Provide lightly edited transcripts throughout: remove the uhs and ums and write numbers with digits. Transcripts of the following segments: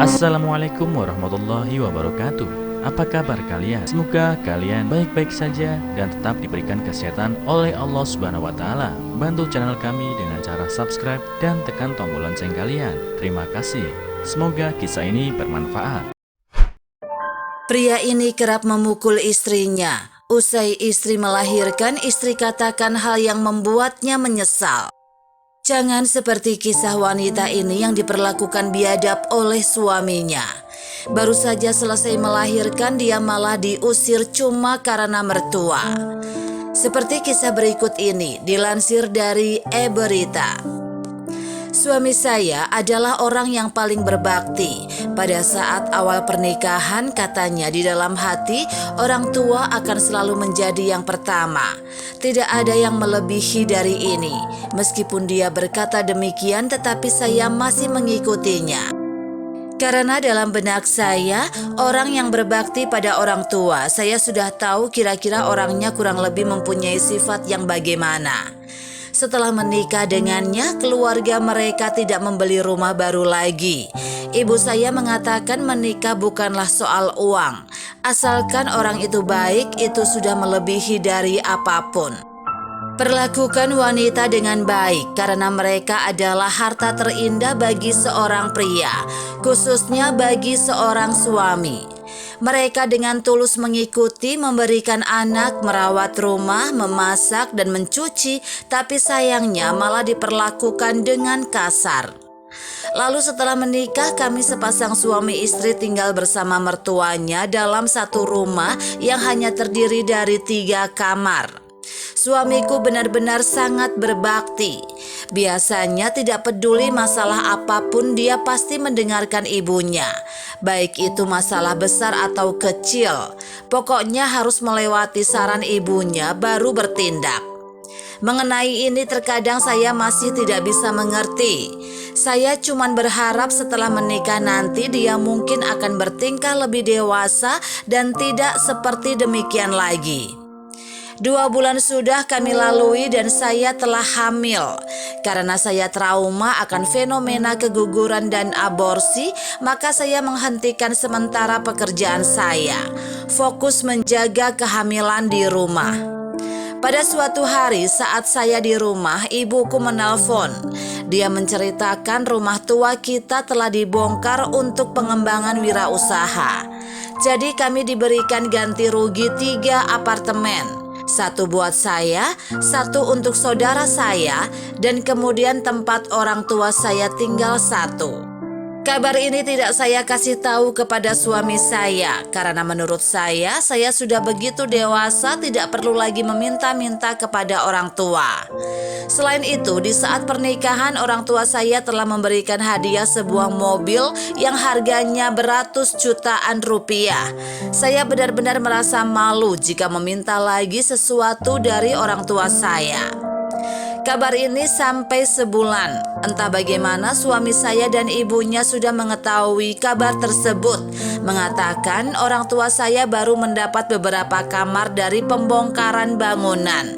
Assalamualaikum warahmatullahi wabarakatuh. Apa kabar kalian? Semoga kalian baik-baik saja dan tetap diberikan kesehatan oleh Allah Subhanahu wa Ta'ala. Bantu channel kami dengan cara subscribe dan tekan tombol lonceng kalian. Terima kasih. Semoga kisah ini bermanfaat. Pria ini kerap memukul istrinya. Usai istri melahirkan, istri katakan hal yang membuatnya menyesal. Jangan seperti kisah wanita ini yang diperlakukan biadab oleh suaminya. Baru saja selesai melahirkan, dia malah diusir cuma karena mertua. Seperti kisah berikut ini, dilansir dari eBerita. Suami saya adalah orang yang paling berbakti. Pada saat awal pernikahan, katanya di dalam hati, orang tua akan selalu menjadi yang pertama. Tidak ada yang melebihi dari ini. Meskipun dia berkata demikian, tetapi saya masih mengikutinya. Karena dalam benak saya, orang yang berbakti pada orang tua, saya sudah tahu kira-kira orangnya kurang lebih mempunyai sifat yang bagaimana. Setelah menikah dengannya, keluarga mereka tidak membeli rumah baru lagi. Ibu saya mengatakan menikah bukanlah soal uang. Asalkan orang itu baik, itu sudah melebihi dari apapun. Perlakukan wanita dengan baik karena mereka adalah harta terindah bagi seorang pria, khususnya bagi seorang suami. Mereka dengan tulus mengikuti, memberikan anak, merawat rumah, memasak, dan mencuci, tapi sayangnya malah diperlakukan dengan kasar. Lalu setelah menikah, kami sepasang suami istri tinggal bersama mertuanya dalam satu rumah yang hanya terdiri dari 3 kamar. Suamiku benar-benar sangat berbakti. Biasanya tidak peduli masalah apapun, dia pasti mendengarkan ibunya. Baik itu masalah besar atau kecil, pokoknya harus melewati saran ibunya baru bertindak. Mengenai ini terkadang saya masih tidak bisa mengerti. Saya cuma berharap setelah menikah nanti dia mungkin akan bertingkah lebih dewasa dan tidak seperti demikian lagi. 2 bulan sudah kami lalui dan saya telah hamil. Karena saya trauma akan fenomena keguguran dan aborsi, maka saya menghentikan sementara pekerjaan saya. Fokus menjaga kehamilan di rumah. Pada suatu hari saat saya di rumah, ibuku menelpon. Dia menceritakan rumah tua kita telah dibongkar untuk pengembangan wirausaha. Jadi kami diberikan ganti rugi 3 apartemen. 1 buat saya, 1 untuk saudara saya, dan kemudian tempat orang tua saya tinggal 1. Kabar ini tidak saya kasih tahu kepada suami saya, karena menurut saya sudah begitu dewasa, tidak perlu lagi meminta-minta kepada orang tua. Selain itu, di saat pernikahan orang tua saya telah memberikan hadiah sebuah mobil yang harganya beratus jutaan rupiah. Saya benar-benar merasa malu jika meminta lagi sesuatu dari orang tua saya. Kabar ini sampai sebulan. Entah bagaimana suami saya dan ibunya sudah mengetahui kabar tersebut. Mengatakan orang tua saya baru mendapat beberapa kamar dari pembongkaran bangunan.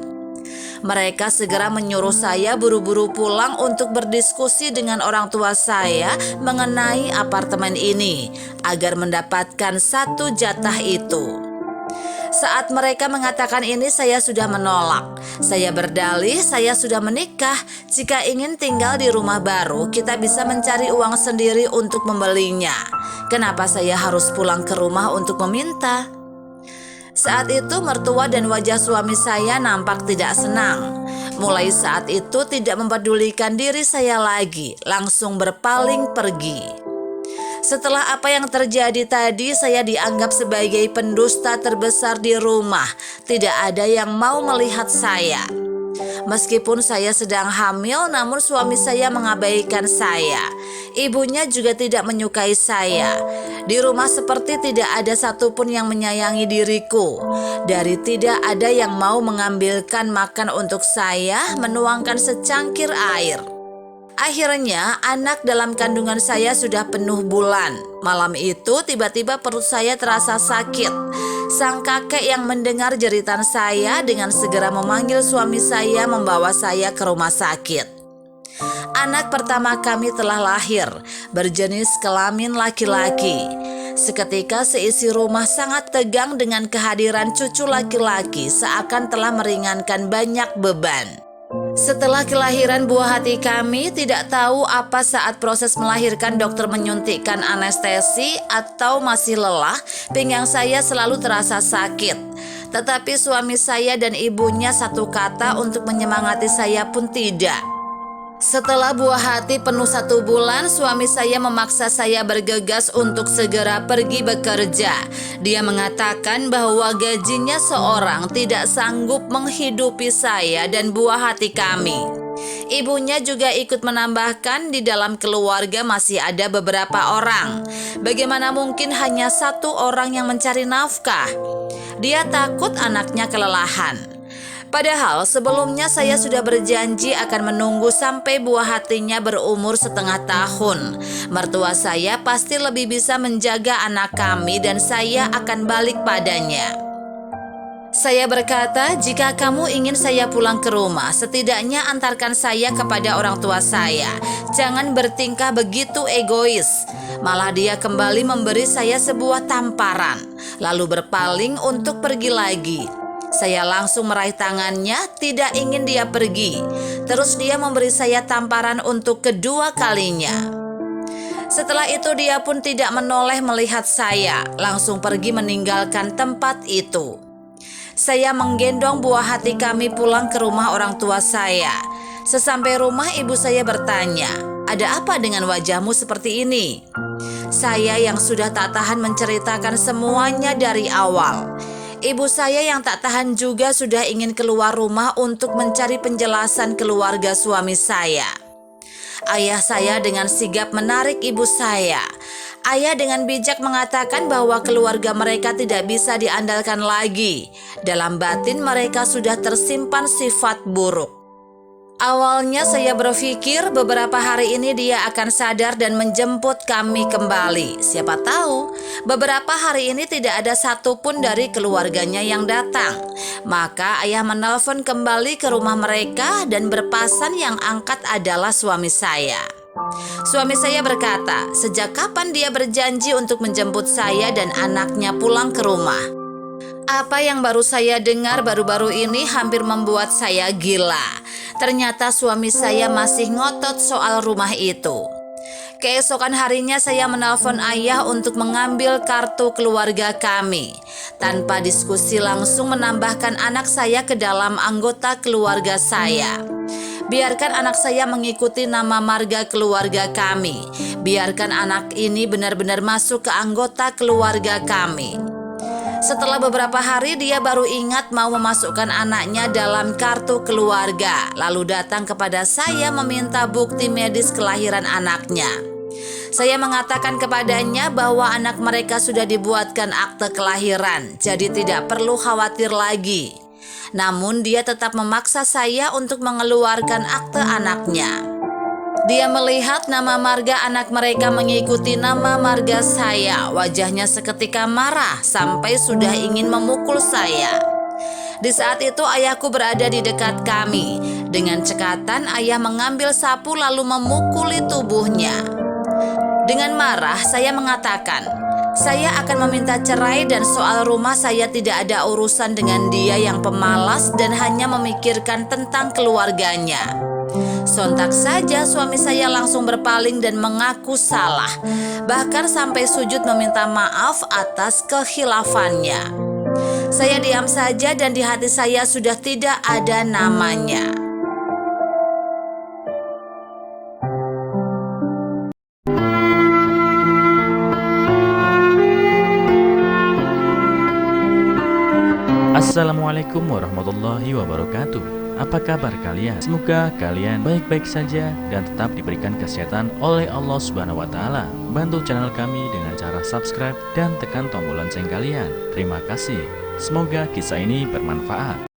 Mereka segera menyuruh saya buru-buru pulang untuk berdiskusi dengan orang tua saya mengenai apartemen ini agar mendapatkan 1 jatah itu. Saat mereka mengatakan ini, saya sudah menolak. Saya berdalih saya sudah menikah. Jika ingin tinggal di rumah baru, kita bisa mencari uang sendiri untuk membelinya. Kenapa saya harus pulang ke rumah untuk meminta? Saat itu mertua dan wajah suami saya nampak tidak senang. Mulai saat itu tidak mempedulikan diri saya lagi, langsung berpaling pergi. Setelah apa yang terjadi tadi, saya dianggap sebagai pendusta terbesar di rumah. Tidak ada yang mau melihat saya. Meskipun saya sedang hamil, namun suami saya mengabaikan saya. Ibunya juga tidak menyukai saya. Di rumah seperti tidak ada satupun yang menyayangi diriku. Dari tidak ada yang mau mengambilkan makan untuk saya, menuangkan secangkir air. Akhirnya anak dalam kandungan saya sudah penuh bulan. Malam itu tiba-tiba perut saya terasa sakit. Sang kakek yang mendengar jeritan saya dengan segera memanggil suami saya membawa saya ke rumah sakit. Anak pertama kami telah lahir. berjenis kelamin laki-laki. Seketika seisi rumah sangat tegang dengan kehadiran cucu laki-laki, seakan telah meringankan banyak beban. Setelah kelahiran buah hati kami, tidak tahu apa saat proses melahirkan dokter menyuntikkan anestesi atau masih lelah, pinggang saya selalu terasa sakit. Tetapi suami saya dan ibunya satu kata untuk menyemangati saya pun tidak. Setelah buah hati penuh 1 bulan, suami saya memaksa saya bergegas untuk segera pergi bekerja. Dia mengatakan bahwa gajinya seorang tidak sanggup menghidupi saya dan buah hati kami. Ibunya juga ikut menambahkan di dalam keluarga masih ada beberapa orang. Bagaimana mungkin hanya 1 orang yang mencari nafkah? Dia takut anaknya kelelahan. Padahal sebelumnya saya sudah berjanji akan menunggu sampai buah hatinya berumur 1/2 tahun. Mertua saya pasti lebih bisa menjaga anak kami dan saya akan balik padanya. Saya berkata, jika kamu ingin saya pulang ke rumah, setidaknya antarkan saya kepada orang tua saya. Jangan bertingkah begitu egois. Malah dia kembali memberi saya sebuah tamparan, lalu berpaling untuk pergi lagi. Saya langsung meraih tangannya, tidak ingin dia pergi. Terus dia memberi saya tamparan untuk kedua kalinya. Setelah itu dia pun tidak menoleh melihat saya, langsung pergi meninggalkan tempat itu. Saya menggendong buah hati kami pulang ke rumah orang tua saya. Sesampai rumah ibu saya bertanya, "Ada apa dengan wajahmu seperti ini?" Saya yang sudah tak tahan menceritakan semuanya dari awal. Ibu saya yang tak tahan juga sudah ingin keluar rumah untuk mencari penjelasan keluarga suami saya. Ayah saya dengan sigap menarik ibu saya. Ayah dengan bijak mengatakan bahwa keluarga mereka tidak bisa diandalkan lagi. Dalam batin mereka sudah tersimpan sifat buruk. Awalnya saya berpikir beberapa hari ini dia akan sadar dan menjemput kami kembali. Siapa tahu beberapa hari ini tidak ada satupun dari keluarganya yang datang. Maka ayah menelpon kembali ke rumah mereka dan berpasan yang angkat adalah suami saya. Suami saya berkata, sejak kapan dia berjanji untuk menjemput saya dan anaknya pulang ke rumah? Apa yang baru saya dengar baru-baru ini hampir membuat saya gila. Ternyata suami saya masih ngotot soal rumah itu. Keesokan harinya saya menelpon ayah untuk mengambil kartu keluarga kami. Tanpa diskusi langsung menambahkan anak saya ke dalam anggota keluarga saya. Biarkan anak saya mengikuti nama marga keluarga kami. Biarkan anak ini benar-benar masuk ke anggota keluarga kami. Setelah beberapa hari dia baru ingat mau memasukkan anaknya dalam kartu keluarga. Lalu datang kepada saya meminta bukti medis kelahiran anaknya. Saya mengatakan kepadanya bahwa anak mereka sudah dibuatkan akte kelahiran, jadi tidak perlu khawatir lagi. Namun dia tetap memaksa saya untuk mengeluarkan akte anaknya. Dia melihat nama marga anak mereka mengikuti nama marga saya. Wajahnya seketika marah sampai sudah ingin memukul saya. Di saat itu ayahku berada di dekat kami. Dengan cekatan ayah mengambil sapu lalu memukuli tubuhnya. Dengan marah saya mengatakan, saya akan meminta cerai dan soal rumah saya tidak ada urusan dengan dia yang pemalas dan hanya memikirkan tentang keluarganya. Sontak saja suami saya langsung berpaling dan mengaku salah, bahkan sampai sujud meminta maaf atas kekhilaafannya. Saya diam saja dan di hati saya sudah tidak ada namanya. Assalamualaikum warahmatullahi wabarakatuh. Apa kabar kalian? Semoga kalian baik-baik saja dan tetap diberikan kesehatan oleh Allah Subhanahu wa Ta'ala. Bantu channel kami dengan cara subscribe dan tekan tombol lonceng kalian. Terima kasih. Semoga kisah ini bermanfaat.